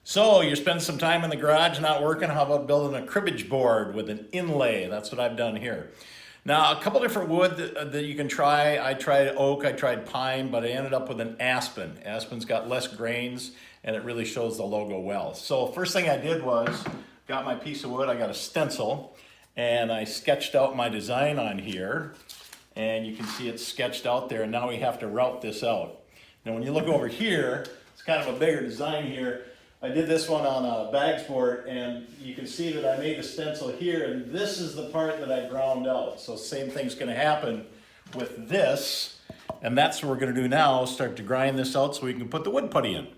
So you're spending some time in the garage not working. How about building a cribbage board with an inlay? That's what I've done here. Now, a couple different wood that you can try. I tried oak, I tried pine, but I ended up with an aspen. Aspen's got less grains and it really shows the logo well. So first thing I did was, got my piece of wood, I got a stencil, and I sketched out my design on here. And you can see it's sketched out there, and now we have to route this out. Now when you look over here, it's kind of a bigger design here. I did this one on a bags board, and you can see that I made the stencil here, and this is the part that I ground out. So same thing's gonna happen with this, and that's what we're gonna do now, start to grind this out so we can put the wood putty in.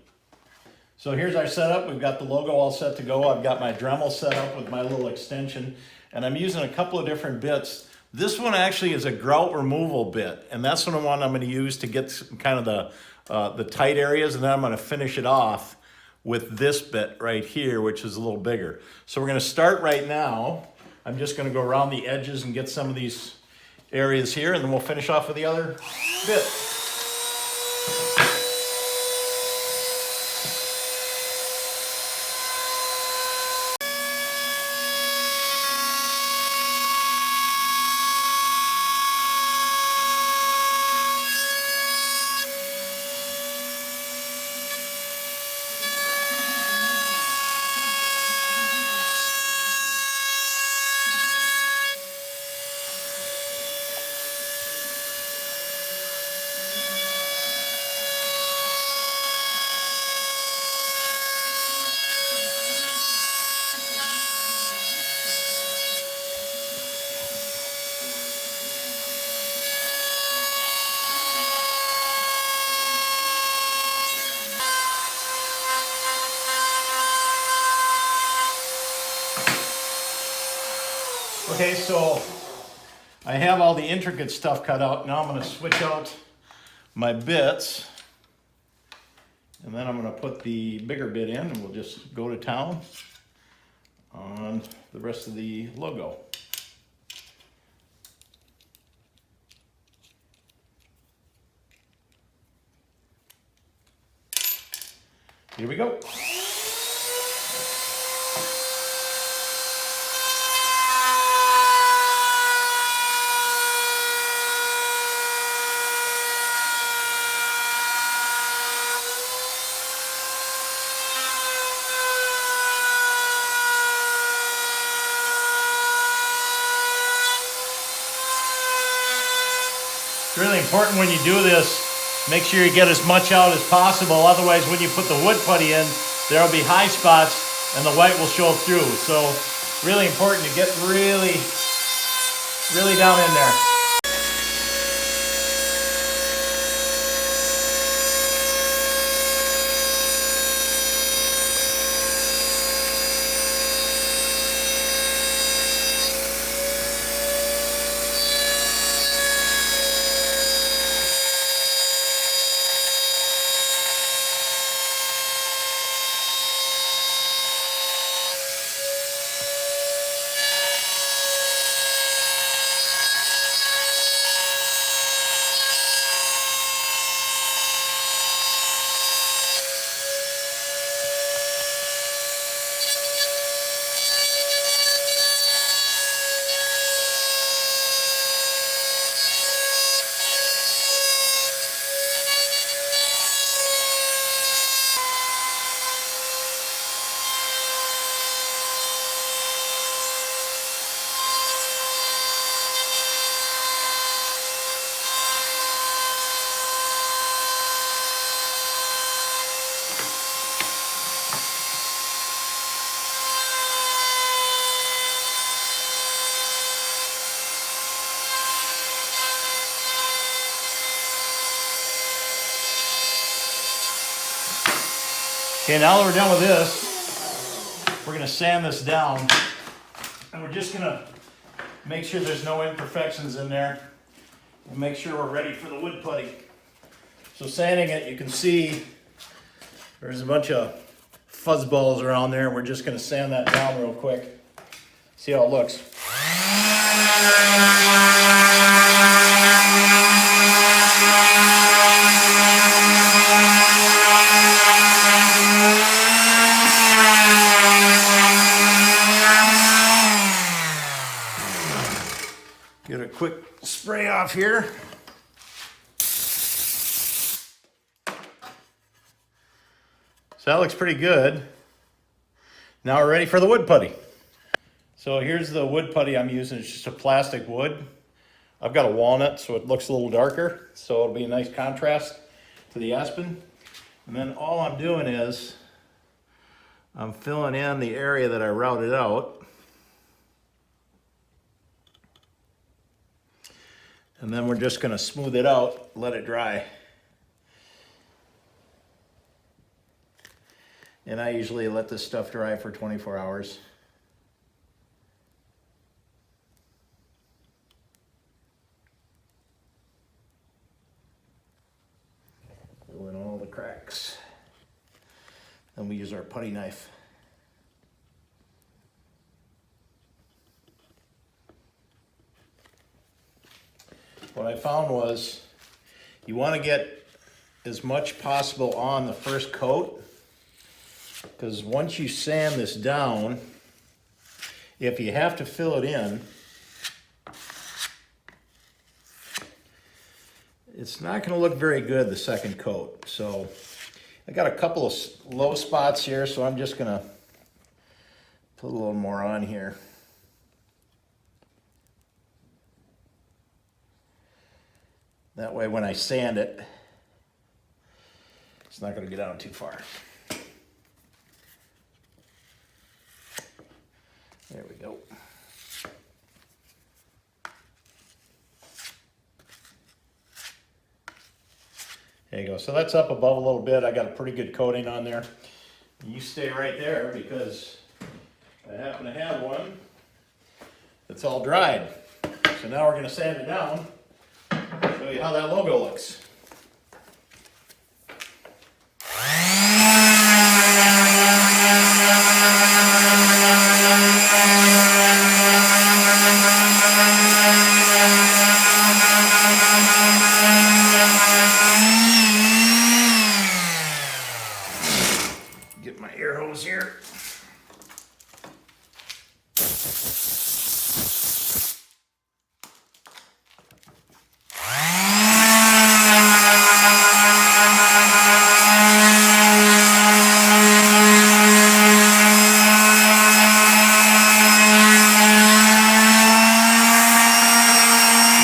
So here's our setup. We've got the logo all set to go. I've got my Dremel set up with my little extension, and I'm using a couple of different bits. This one actually is a grout removal bit, and that's the one I'm gonna use to get kind of the tight areas, and then I'm gonna finish it off with this bit right here, which is a little bigger. So we're gonna start right now. I'm just gonna go around the edges and get some of these areas here, and then we'll finish off with the other bit. Okay, so I have all the intricate stuff cut out. Now I'm going to switch out my bits, and then I'm going to put the bigger bit in, and we'll just go to town on the rest of the logo. Here we go. It's really important when you do this, make sure you get as much out as possible. Otherwise, when you put the wood putty in, there will be high spots and the white will show through. So really important to get really down in there. Okay, now that we're done with this, we're gonna sand this down, and we're just gonna make sure there's no imperfections in there, and make sure we're ready for the wood putty. So sanding it, you can see there's a bunch of fuzz balls around there, and we're just gonna sand that down real quick. See how it looks. quick spray off here. So that looks pretty good. Now we're ready for the wood putty. So here's the wood putty I'm using. It's just a plastic wood. I've got a walnut, so it looks a little darker. So it'll be a nice contrast to the Aspen. And then all I'm doing is I'm filling in the area that I routed out. And then we're just going to smooth it out, let it dry. And I usually let this stuff dry for 24 hours. Fill in all the cracks. Then we use our putty knife. What I found was you want to get as much possible on the first coat, because once you sand this down, if you have to fill it in, it's not going to look very good the second coat. So I got a couple of low spots here, so I'm just going to put a little more on here. That way when I sand it, it's not going to get down too far. There we go. There you go. So that's up above a little bit. I got a pretty good coating on there. You stay right there because I happen to have one that's all dried. So now we're going to sand it down. Show you how that logo looks. Get my air hose here.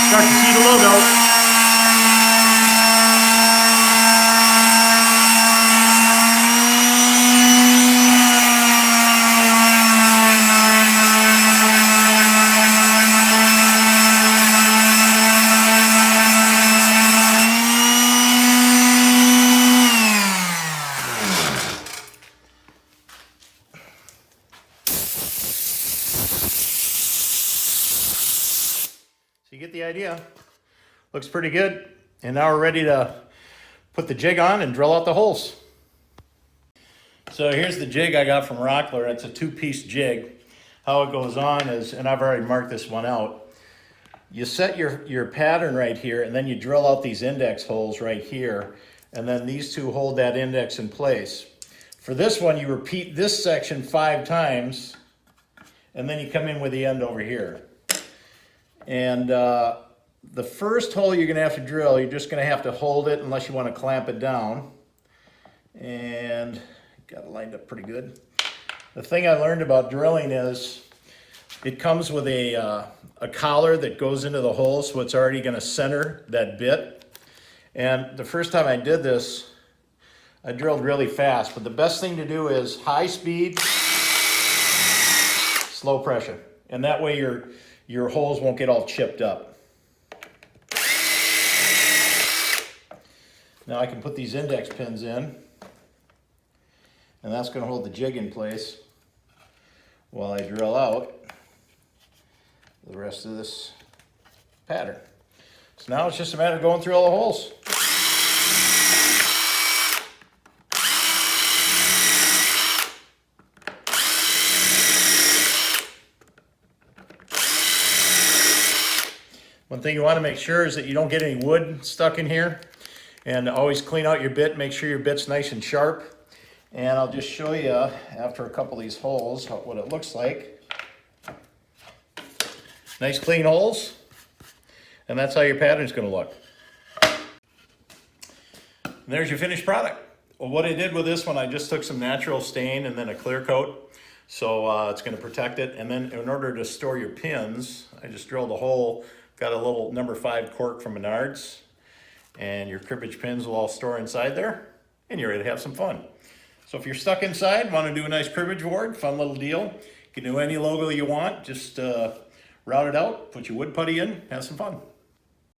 Start to see the logo. You get the idea. Looks pretty good. And now we're ready to put the jig on and drill out the holes. So here's the jig I got from Rockler. It's a 2-piece jig. How it goes on is, and I've already marked this one out, you set your pattern right here, and then you drill out these index holes right here, and then these two hold that index in place. For this one, you repeat this section 5 times, and then you come in with the end over here. And the first hole you're going to have to drill, you're just going to have to hold it unless you want to clamp it down. And got it lined up pretty good. The thing I learned about drilling is it comes with a collar that goes into the hole, so it's already going to center that bit. And the first time I did this, I drilled really fast. But the best thing to do is high speed, slow pressure. And that way your holes won't get all chipped up. Now I can put these index pins in, and that's going to hold the jig in place while I drill out the rest of this pattern. So now it's just a matter of going through all the holes. One thing you want to make sure is that you don't get any wood stuck in here. And always clean out your bit, make sure your bit's nice and sharp. And I'll just show you after a couple of these holes what it looks like. Nice clean holes. And that's how your pattern's gonna look. And there's your finished product. Well, what I did with this one, I just took some natural stain and then a clear coat. So it's gonna protect it. And then in order to store your pins, I just drilled a hole, got a little number 5 cork from Menards, and your cribbage pins will all store inside there, and you're ready to have some fun. So if you're stuck inside, want to do a nice cribbage board, fun little deal, you can do any logo you want, just route it out, put your wood putty in, have some fun.